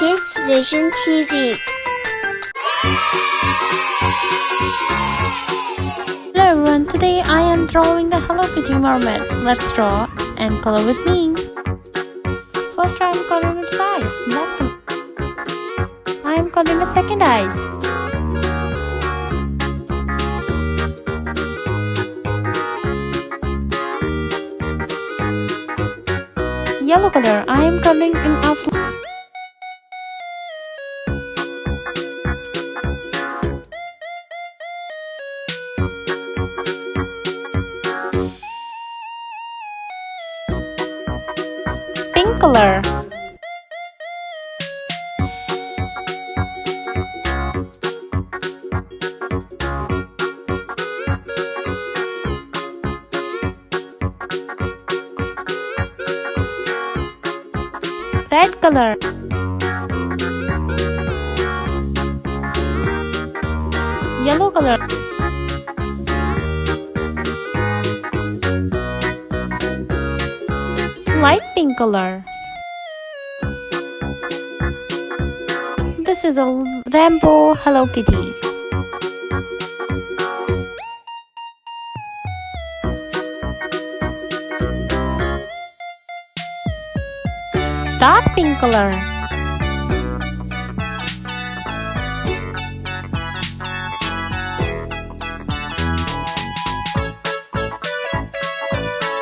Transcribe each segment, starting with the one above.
KidsVision TV. Hello everyone, today I am drawing a Hello Kitty mermaid. Let's draw and color with me. First I am coloring its eyes, black color. I am coloring the second eyes. Yellow color, I am coloring in outline. Pink color. Red color. Yellow color. Light pink color. This is a rainbow Hello Kitty. Dark pink color.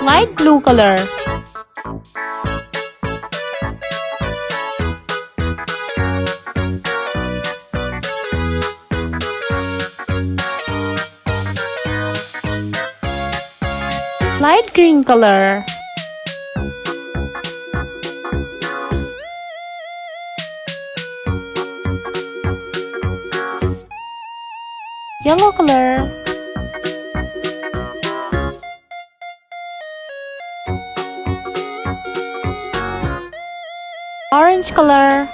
Light blue color. Light green color. Yellow color. Orange color.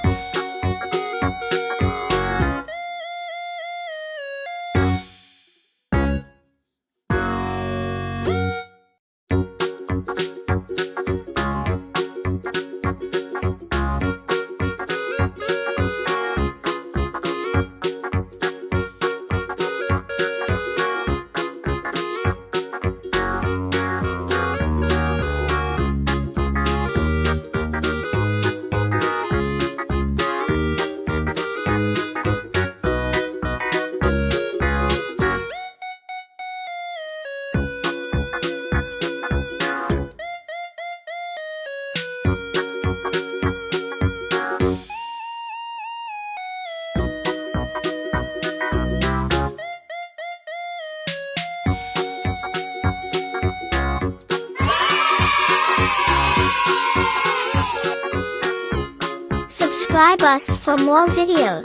Subscribe us for more videos.